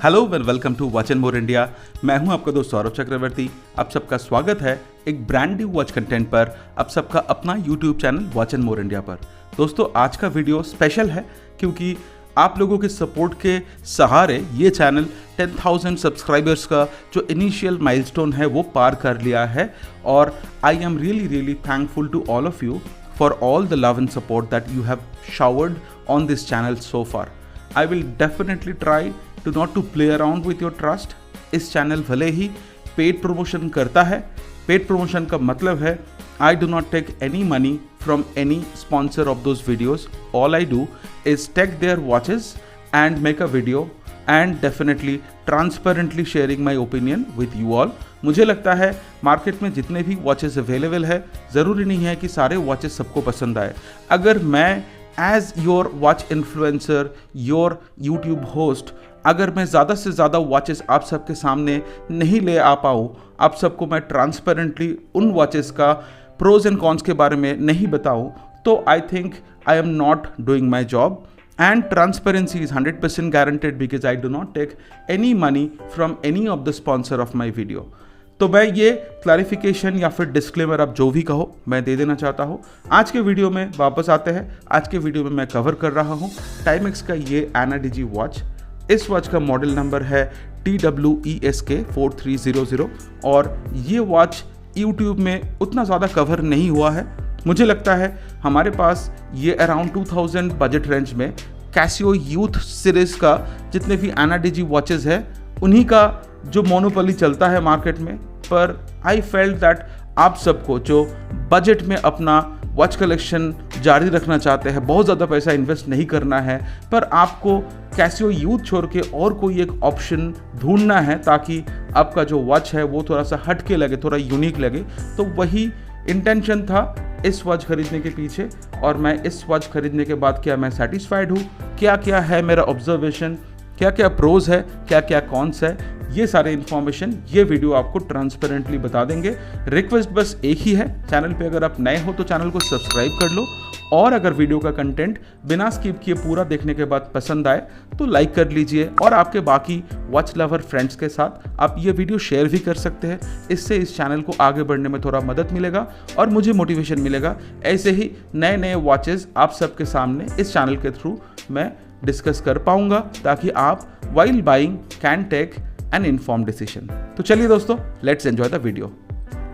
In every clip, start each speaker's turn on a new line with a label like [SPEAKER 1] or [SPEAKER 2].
[SPEAKER 1] Hello welcome to watch and more India. मैं हूं आपका दोस्त सौरभ चक्रवर्ती। आप सबका स्वागत है एक ब्रांड न्यू वॉच कंटेंट पर, आप सबका अपना YouTube channel watch and more India पर। दोस्तों, आज का वीडियो स्पेशल है क्योंकि आप लोगों के सपोर्ट के सहारे ये चैनल 10,000 सब्सक्राइबर्स का जो इनिशियल माइलस्टोन है वो पार कर लिया है। और I am really thankful to all of you for all the love and support that you have showered on this channel so far. I will definitely try to not to play around with your trust. इस channel भले ही paid promotion करता है, paid promotion का मतलब है I do not take any money from any sponsor of those videos. All I do is take their watches and make a video and definitely transparently sharing my opinion with you all. मुझे लगता है market में जितने भी watches available है, ज़रूरी नहीं है कि सारे वॉचेस सबको पसंद आए। अगर मैं as your watch influencer, your YouTube host, अगर मैं ज़्यादा से ज़्यादा वॉचेस आप सबके सामने नहीं ले आ पाऊँ, आप सबको मैं ट्रांसपेरेंटली उन वॉचेस का प्रोज एंड कॉन्स के बारे में नहीं बताऊं, तो I think I am not doing my job. And transparency is 100% guaranteed because I do not take any money from any of the sponsor of my video. तो मैं ये क्लैरिफिकेशन या फिर डिस्क्लेमर, आप जो भी कहो, मैं दे देना चाहता हूँ। आज के वीडियो में वापस आते हैं। आज के वीडियो में मैं कवर कर रहा हूँ टाइमेक्स का ये एनाडीजी वॉच। इस वॉच का मॉडल नंबर है TWESK 4300 और ये वॉच यूट्यूब में उतना ज़्यादा कवर नहीं हुआ है। मुझे लगता है हमारे पास ये अराउंड 2000 बजट रेंज में कैसियो यूथ सीरीज़ का जितने भी एनाडीजी वॉचेस है उन्हीं का जो मोनोपोली चलता है मार्केट में। पर आई फेल्ट दैट आप सबको जो बजट में अपना वॉच कलेक्शन जारी रखना चाहते हैं, बहुत ज़्यादा पैसा इन्वेस्ट नहीं करना है, पर आपको कैसियो यूथ छोड़ के और कोई एक ऑप्शन ढूंढना है ताकि आपका जो वॉच है वो थोड़ा सा हट के लगे, थोड़ा यूनिक लगे, तो वही इंटेंशन था इस वॉच खरीदने के पीछे। और मैं इस वॉच खरीदने के बाद क्या मैं सेटिस्फाइड हूँ, क्या क्या है मेरा ऑब्जर्वेशन, क्या क्या प्रोज है, क्या क्या कॉन्स है, ये सारे इन्फॉर्मेशन ये वीडियो आपको ट्रांसपेरेंटली बता देंगे। रिक्वेस्ट बस एक ही है, चैनल पे अगर आप नए हो तो चैनल को सब्सक्राइब कर लो, और अगर वीडियो का कंटेंट बिना स्किप किए पूरा देखने के बाद पसंद आए तो लाइक कर लीजिए, और आपके बाकी वॉच लवर फ्रेंड्स के साथ आप ये वीडियो शेयर भी कर सकते हैं। इससे इस चैनल को आगे बढ़ने में थोड़ा मदद मिलेगा और मुझे मोटिवेशन मिलेगा। ऐसे ही नए नए वॉचेस आप सबके सामने इस चैनल के थ्रू मैं डिस्कस कर पाऊंगा ताकि आप while buying can take an informed decision. तो चलिए दोस्तों, let's enjoy the video.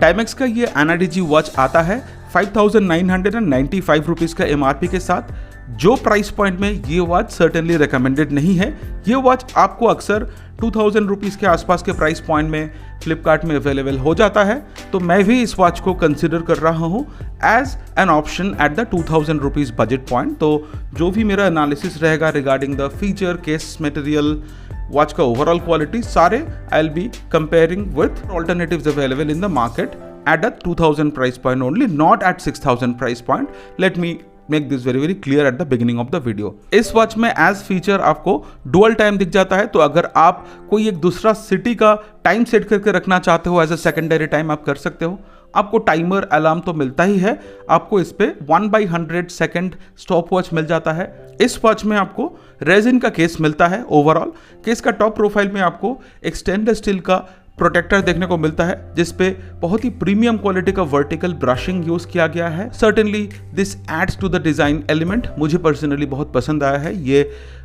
[SPEAKER 1] Timex का ये एनाडीजी वॉच आता है 5,995 रुपीज़ का MRP के साथ। जो प्राइस पॉइंट में ये वॉच सर्टेनली रिकमेंडेड नहीं है। ये वॉच आपको अक्सर 2,000 रुपीज़ के आसपास के प्राइस पॉइंट में फ्लिपकार्ट में अवेलेबल हो जाता है, तो मैं भी इस वॉच को कंसिडर कर रहा हूँ as an option at the 2,000 rupees budget point. तो जो भी मेरा एनालिसिस रहेगा regarding the feature, case material, watch का ओवरऑल क्वालिटी, सारे I will be comparing with alternatives available in the market at a 2000 price point only, not at 6000 price point. Let me make this very clear at the beginning of the video. इस watch में as feature आपको dual time दिख जाता है, तो अगर आप कोई एक दूसरा सिटी का टाइम सेट करके रखना चाहते हो एज अ सेकेंडरी टाइम, आप कर सकते हो। आपको टाइमर अलार्म तो मिलता ही है, आपको इस पे 1/100 सेकेंड स्टॉप वॉच मिल जाता है। इस वॉच में आपको रेजिन का केस मिलता है। ओवरऑल केस का टॉप प्रोफाइल में आपको एक स्टेनलेस स्टील का प्रोटेक्टर देखने को मिलता है जिसपे बहुत ही प्रीमियम क्वालिटी का वर्टिकल ब्रशिंग यूज किया गया है। Certainly this adds to the design element. मुझे पर्सनली बहुत पसंद आया है ये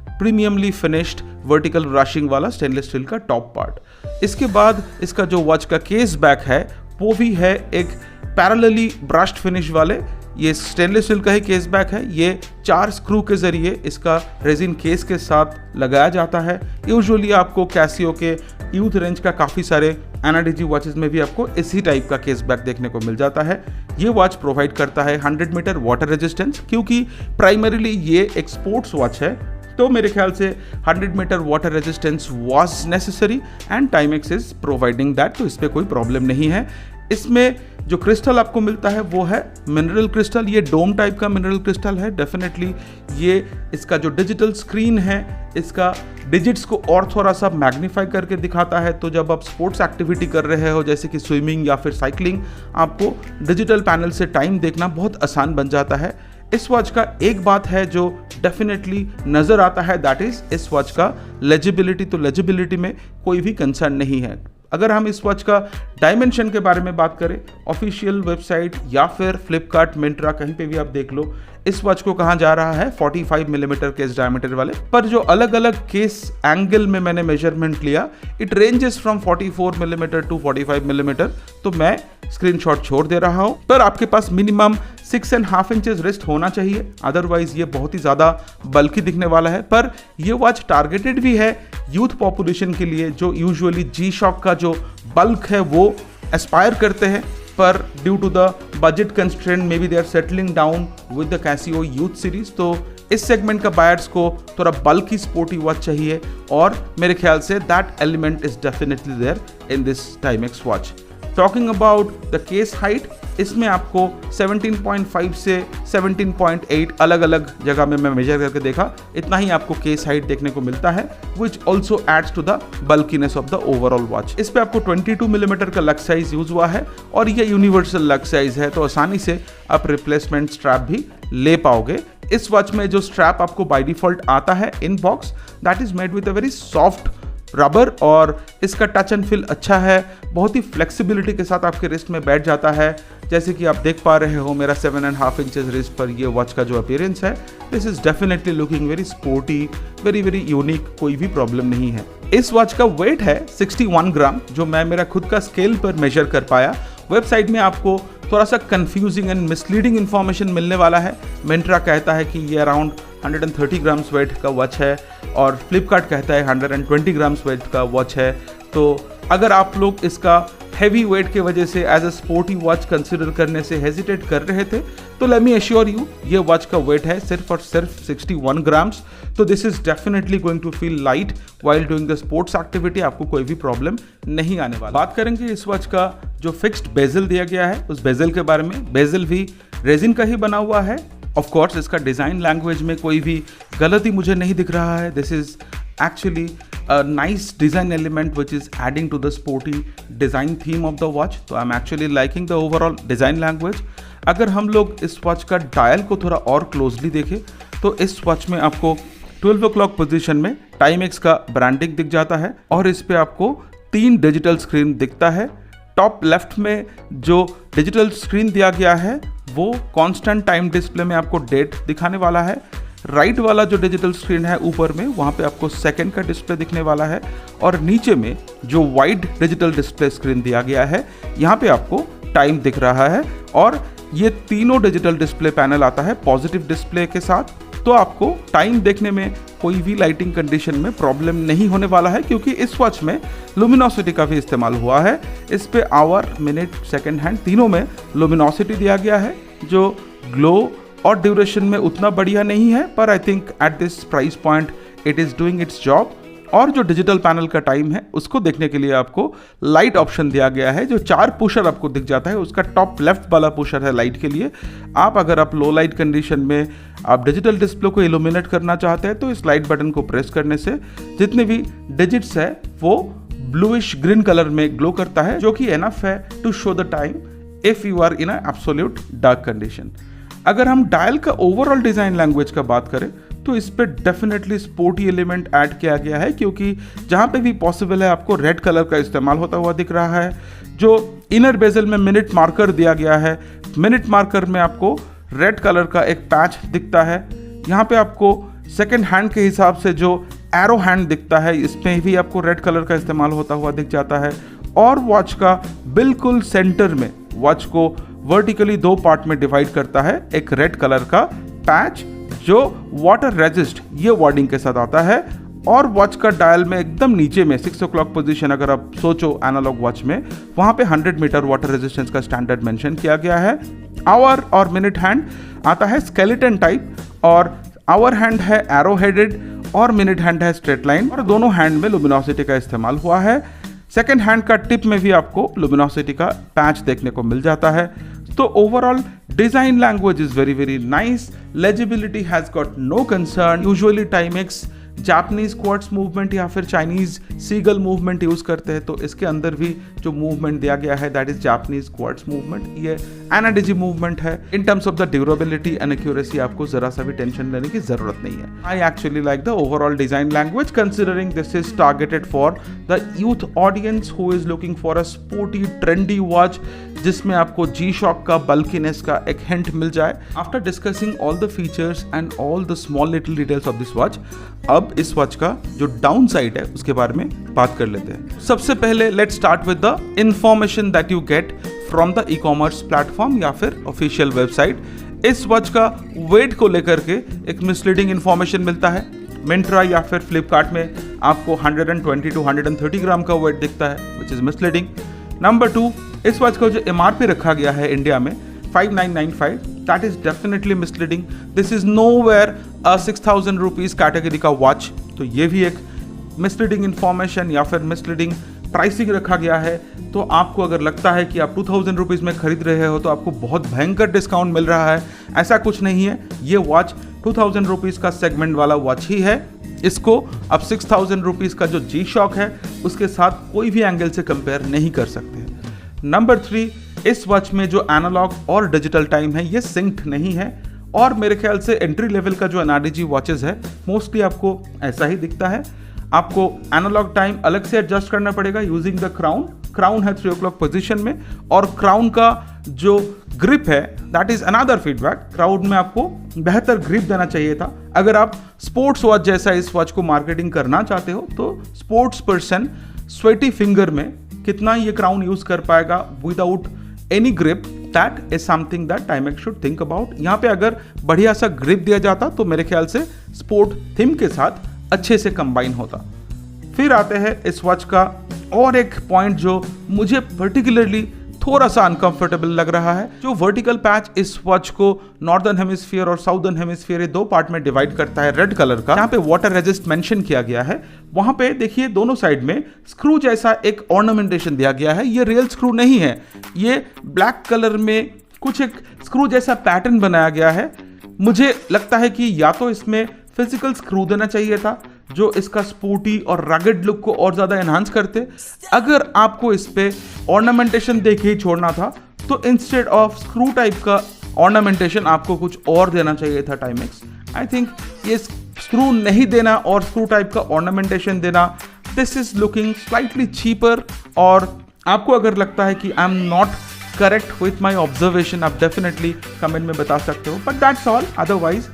[SPEAKER 1] प्रीमियमली फिनिश्ड वर्टिकल ब्रशिंग वाला स्टेनलेस स्टील का टॉप पार्ट। इसके बाद इसका जो वॉच का केस बैक है वो भी है एक पैरेलली ब्रश्ड फिनिश वाले, ये स्टेनलेस स्टील का ही केस बैक है। ये 4 स्क्रू के जरिए इसका रेजिन केस के साथ लगाया जाता है। यूजुअली आपको कैसियो के यूथ रेंज का काफ़ी सारे एनाडीजी वॉचेस में भी आपको इसी टाइप का केस बैक देखने को मिल जाता है। ये वॉच प्रोवाइड करता है 100 मीटर वाटर रेजिस्टेंस, क्योंकि प्राइमरीली ये एक स्पोर्ट्स वॉच है, तो मेरे ख्याल से 100 metre water resistance was necessary and Timex is providing that, तो इस पर कोई प्रॉब्लम नहीं है। इसमें जो क्रिस्टल आपको मिलता है वो है मिनरल क्रिस्टल। ये डोम टाइप का मिनरल क्रिस्टल है। डेफिनेटली ये इसका जो डिजिटल स्क्रीन है इसका डिजिट्स को और थोड़ा सा मैग्नीफाई करके दिखाता है, तो जब आप स्पोर्ट्स एक्टिविटी कर रहे हो जैसे कि स्विमिंग या फिर साइकिलिंग, आपको डिजिटल पैनल से टाइम देखना बहुत आसान बन जाता है। इस वॉच का एक बात है जो डेफिनेटली नज़र आता है, दैट इज़ इस वॉच का लेजिबिलिटी। तो लेजिबिलिटी में कोई भी कंसर्न नहीं है। अगर हम इस वॉच का डायमेंशन के बारे में बात करें, ऑफिशियल वेबसाइट या फिर फ्लिपकार्ट, मिंत्रा, कहीं पे भी आप देख लो, इस वॉच को कहा जा रहा है 45 मिलीमीटर केस डायमीटर वाले। पर जो अलग अलग केस एंगल में मैंने मेजरमेंट लिया, it ranges from 44 millimetre to 45 millimetre. तो मैं स्क्रीनशॉट छोड़ दे रहा हूं, पर आपके पास मिनिमम 6.5 इंचेस रिस्ट होना चाहिए, अदरवाइज ये बहुत ही ज़्यादा बल्कि दिखने वाला है। पर ये वॉच टारगेटेड भी है यूथ पॉपुलेशन के लिए, जो यूजुअली G-Shock का जो बल्क है वो एस्पायर करते हैं, पर due to the budget constraint may be they are settling down with the Casio Youth series. तो इस सेगमेंट का बायर्स को थोड़ा बल्कि स्पोर्टी वॉच चाहिए, और मेरे ख्याल से that element is definitely there in this Timex watch. Talking about the case height, इसमें आपको 17.5 से 17.8 अलग अलग जगह में मैं मेजर करके देखा, इतना ही आपको केस हाइट देखने को मिलता है, which also adds to the bulkiness of the overall watch. इस पे आपको 22 मिलीमीटर का लग साइज यूज हुआ है, और ये यूनिवर्सल लग साइज है, तो आसानी से आप रिप्लेसमेंट स्ट्रैप भी ले पाओगे। इस वॉच में जो स्ट्रैप आपको बाय डिफॉल्ट आता है इन box, that is made with a very soft rubber, और इसका टच एंड फील अच्छा है, बहुत ही फ्लेक्सिबिलिटी के साथ आपके रिस्ट में बैठ जाता है। जैसे कि आप देख पा रहे हो, मेरा 7.5 इंचेस रिस्ट पर ये वॉच का जो अपीयरेंस है, this is definitely looking very sporty, very very unique, कोई भी प्रॉब्लम नहीं है। इस वॉच का वेट है 61 ग्राम, जो मैं मेरा खुद का स्केल पर मेजर कर पाया। वेबसाइट में आपको थोड़ा सा कंफ्यूजिंग एंड मिसलीडिंग इन्फॉर्मेशन मिलने वाला है। मिंत्रा कहता है कि ये अराउंड 130 ग्राम्स वेट का वॉच है, और फ्लिपकार्ट कहता है 120 ग्राम्स वेट का वॉच है। तो अगर आप लोग इसका हैवी वेट के वजह से as a sporty watch consider करने से हेजिटेट कर रहे थे, तो लेट मी एश्योर यू, ये वॉच का वेट है सिर्फ और सिर्फ 61 ग्राम्स। तो this is definitely going to feel light while doing the sports activity, आपको कोई भी प्रॉब्लम नहीं आने वाला। बात करेंगे इस वॉच का जो फिक्स्ड बेजल दिया गया है, उस बेजल के बारे में। बेजल भी रेजिन का ही बना हुआ है। ऑफ कोर्स इसका डिज़ाइन लैंग्वेज में कोई भी गलती मुझे नहीं दिख रहा है। This is actually a nice design element which is adding to the sporty design theme of the watch. तो I'm actually liking the overall design language. अगर हम लोग इस वॉच का डायल को थोड़ा और क्लोजली देखें, तो इस वॉच में आपको 12 o'clock पोजीशन में टाइमेक्स का ब्रांडिंग दिख जाता है, और इस पे आपको 3 डिजिटल स्क्रीन दिखता है। टॉप लेफ्ट में जो डिजिटल स्क्रीन दिया गया है वो कांस्टेंट टाइम डिस्प्ले में आपको डेट दिखाने वाला है। राइट वाला जो डिजिटल स्क्रीन है ऊपर में, वहाँ पे आपको सेकंड का डिस्प्ले दिखने वाला है, और नीचे में जो वाइड डिजिटल डिस्प्ले स्क्रीन दिया गया है, यहाँ पे आपको टाइम दिख रहा है। और ये तीनों डिजिटल डिस्प्ले पैनल आता है पॉजिटिव डिस्प्ले के साथ, तो आपको टाइम देखने में कोई भी लाइटिंग कंडीशन में प्रॉब्लम नहीं होने वाला है, क्योंकि इस वॉच में लुमिनोसिटी का भी इस्तेमाल हुआ है। इस पे आवर, मिनट, सेकेंड हैंड तीनों में लुमिनोसिटी दिया गया है, जो ग्लो और ड्यूरेशन में उतना बढ़िया नहीं है, पर I think at this price point it is doing it's job. और जो डिजिटल पैनल का टाइम है उसको देखने के लिए आपको लाइट ऑप्शन दिया गया है, जो 4 पुशर आपको दिख जाता है। उसका टॉप लेफ्ट वाला पुशर है लाइट के लिए। अगर आप लो लाइट कंडीशन में आप डिजिटल डिस्प्ले को इल्यूमिनेट करना चाहते हैं, तो इस लाइट बटन को प्रेस करने से जितने भी डिजिट्स है वो ब्लूइश ग्रीन कलर में ग्लो करता है, जो कि एनफ है to show the time if you are in a absolute dark condition. अगर हम डायल का ओवरऑल डिज़ाइन लैंग्वेज का बात करें, तो इस पर डेफिनेटली स्पोर्टी एलिमेंट ऐड किया गया है, क्योंकि जहाँ पे भी पॉसिबल है आपको रेड कलर का इस्तेमाल होता हुआ दिख रहा है। जो इनर बेजल में मिनट मार्कर दिया गया है, मिनट मार्कर में आपको रेड कलर का एक पैच दिखता है। यहाँ पे आपको सेकेंड हैंड के हिसाब से जो एरो हैंड दिखता है, इसमें भी आपको रेड कलर का इस्तेमाल होता हुआ दिख जाता है। और वॉच का बिल्कुल सेंटर में वॉच को वर्टिकली 2 पार्ट में डिवाइड करता है एक रेड कलर का पैच, जो वाटर रेजिस्ट ये वर्डिंग के साथ आता है। और वॉच का डायल में एकदम नीचे में 6 o'clock पोजीशन, अगर आप सोचो एनालॉग वॉच में, वहाँ पे 100 मीटर वाटर रेजिस्टेंस का स्टैंडर्ड मेंशन किया गया है। आवर और मिनट हैंड आता है स्केलेटन टाइप, और आवर हैंड है एरो हेडेड और मिनट हैंड है स्ट्रेट लाइन, और दोनों हैंड में लुमिनोसिटी का इस्तेमाल हुआ है। सेकेंड हैंड का टिप में भी आपको लुमिनोसिटी का पैच देखने को मिल जाता है। तो overall design language is very very nice, legibility has got no concern. Usually Timex Japanese quartz movement या फिर चाइनीज सीगल मूवमेंट यूज करते हैं, तो इसके अंदर भी जो मूवमेंट दिया गया है that is Japanese quartz movement. ये एनआईडीजी मूवमेंट है। In terms of the durability and accuracy आपको जरा सा भी टेंशन लेने की जरूरत नहीं है। I actually like the overall design language considering this is targeted for the youth audience who is looking for a sporty trendy watch जिसमें आपको G-Shock का बल्कीनेस का एक हिंट मिल जाए। After discussing all the features and all the small little details of this watch, अब इस watch का जो डाउन साइड है उसके बारे में बात कर लेते हैं। सबसे पहले let's start with the information that you get from the e-commerce platform या फिर ऑफिशियल वेबसाइट। इस वॉच का वेट को लेकर के एक मिसलीडिंग इंफॉर्मेशन मिलता है। मिंत्रा या फिर फ्लिपकार्ट में आपको 120 to 130 ग्राम का वेट दिखता है विच इज मिसलीडिंग। नंबर 2, इस वॉच का जो MRP रखा गया है इंडिया में 5995, that is definitely misleading. This is nowhere a 6000 rupees category का वॉच, तो ये भी एक मिसलीडिंग इंफॉर्मेशन या फिर मिसलीडिंग प्राइसिंग रखा गया है। तो आपको अगर लगता है कि आप 2000 रुपीज में खरीद रहे हो तो आपको बहुत भयंकर डिस्काउंट मिल रहा है, ऐसा कुछ नहीं है। ये वॉच 2000 रुपीज का सेगमेंट वाला वॉच ही है। इसको अब 6000 रुपीज का जो G-Shock है उसके साथ कोई भी एंगल से कंपेयर नहीं कर सकते। नंबर 3, इस वॉच में जो एनालॉग और डिजिटल टाइम है ये सिंक्ड नहीं है, और मेरे ख्याल से एंट्री लेवल का जो एनआरडीजी वॉचेस है मोस्टली आपको ऐसा ही दिखता है। आपको एनालॉग टाइम अलग से एडजस्ट करना पड़ेगा यूजिंग द क्राउन है 3 o'clock पोजीशन में, और क्राउन का जो ग्रिप है that is another feedback. Crown में आपको बेहतर ग्रिप देना चाहिए था। अगर आप स्पोर्ट्स वॉच जैसा इस वॉच को मार्केटिंग करना चाहते हो तो स्पोर्ट्स पर्सन स्वेटी फिंगर में कितना ये क्राउन यूज कर पाएगा without any grip, that is something that Timex should think about. यहाँ पे अगर बढ़िया सा ग्रिप दिया जाता तो मेरे ख्याल से स्पोर्ट थीम के साथ अच्छे से कंबाइन होता। फिर आते हैं इस वॉच का और एक पॉइंट जो मुझे पर्टिकुलरली थोड़ा सा अनकंफर्टेबल लग रहा है। जो वर्टिकल पैच इस वॉच को नॉर्दर्न हेमिस्फीयर और साउदर्न हेमिस्फीयर ये 2 पार्ट में डिवाइड करता है रेड कलर का, यहाँ पे वाटर रेजिस्ट मेंशन किया गया है। वहां पे देखिए दोनों साइड में स्क्रू जैसा एक ऑर्नामेंटेशन दिया गया है। ये रियल स्क्रू नहीं है, ये ब्लैक कलर में कुछ एक स्क्रू जैसा पैटर्न बनाया गया है। मुझे लगता है कि या तो इसमें फिजिकल स्क्रू देना चाहिए था जो इसका स्पोर्टी और रगड लुक को और ज्यादा एनहांस करते। अगर आपको इस पे ऑर्नामेंटेशन देके ही छोड़ना था तो इंस्टेड ऑफ स्क्रू टाइप का ऑर्नामेंटेशन आपको कुछ और देना चाहिए था टाइमेक्स। आई थिंक ये स्क्रू नहीं देना और स्क्रू टाइप का ऑर्नामेंटेशन देना, this is looking slightly cheaper. और आपको अगर लगता है कि आई am not correct with my observation, आप डेफिनेटली कमेंट में बता सकते हो, बट दैट्स ऑल। अदरवाइज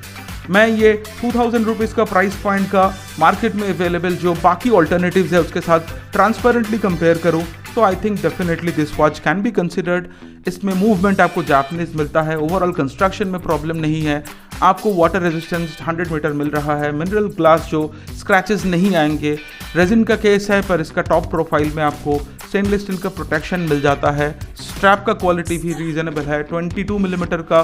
[SPEAKER 1] मैं ये 2000 रुपीज़ का प्राइस पॉइंट का मार्केट में अवेलेबल जो बाकी ऑल्टरनेटिव्स है उसके साथ ट्रांसपेरेंटली कंपेयर करूं तो I think definitely this watch can be considered. इसमें मूवमेंट आपको जापानीज मिलता है, ओवरऑल कंस्ट्रक्शन में प्रॉब्लम नहीं है, आपको वाटर रेजिस्टेंस 100 मीटर मिल रहा है, मिनरल ग्लास जो स्क्रैचेस नहीं आएंगे, रेजिन का केस है पर इसका टॉप प्रोफाइल में आपको स्टेनलेस स्टील का प्रोटेक्शन मिल जाता है। स्ट्रैप का क्वालिटी भी रीजनेबल है, 22 मिलीमीटर का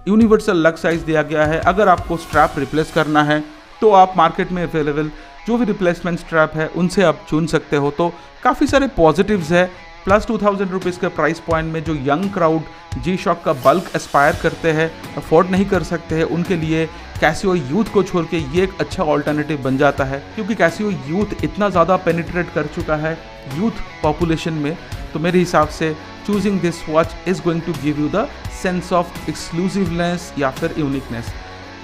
[SPEAKER 1] यूनिवर्सल लग साइज दिया गया है। अगर आपको स्ट्रैप रिप्लेस करना है तो आप मार्केट में अवेलेबल जो भी रिप्लेसमेंट स्ट्रैप है उनसे आप चुन सकते हो। तो काफ़ी सारे पॉजिटिव्स है। प्लस 2000 रुपीज़ के प्राइस पॉइंट में जो यंग क्राउड G-Shock का बल्क एस्पायर करते हैं, अफोर्ड नहीं कर सकते हैं, उनके लिए कैसियो यूथ को छोड़ के ये एक अच्छा ऑल्टरनेटिव बन जाता है। क्योंकि कैसियो यूथ इतना ज़्यादा पेनिट्रेट कर चुका है यूथ पॉपुलेशन में, तो मेरे हिसाब से choosing this watch is going to give you the sense of exclusiveness या फिर यूनिकनेस।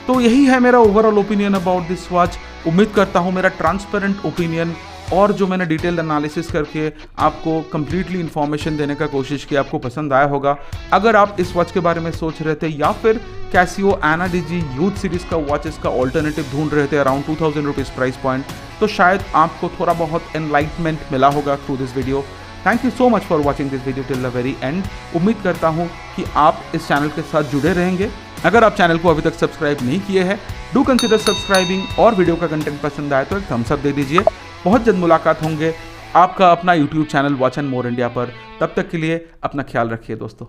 [SPEAKER 1] तो यही है मेरा overall opinion about this watch. उम्मीद करता हूँ मेरा ट्रांसपेरेंट ओपिनियन और जो मैंने डिटेल एनालिसिस करके आपको कंप्लीटली इन्फॉर्मेशन देने का कोशिश की आपको पसंद आया होगा। अगर आप इस वॉच के बारे में सोच रहे थे या फिर कैसियो एनआरडीजी यूथ सीरीज़ का वॉचेस का ऑल्टरनेटिव ढूंढ रहे थे अराउंड 2000 रुपीज़ प्राइस पॉइंट, तो शायद आपको थोड़ा बहुत एनलाइटमेंट मिला होगा through this video. Thank you so much for watching this video till the very and. उम्मीद करता हूँ कि आप इस चैनल के साथ जुड़े रहेंगे। अगर आप चैनल को अभी तक सब्सक्राइब नहीं किए हैं, डू कंसिडर सब्सक्राइबिंग, और वीडियो का कंटेंट पसंद आए तो एक थम्स अप दे दीजिए। बहुत जल्द मुलाकात होंगे आपका अपना YouTube channel watch and more India पर। तब तक के लिए अपना ख्याल रखिए दोस्तों।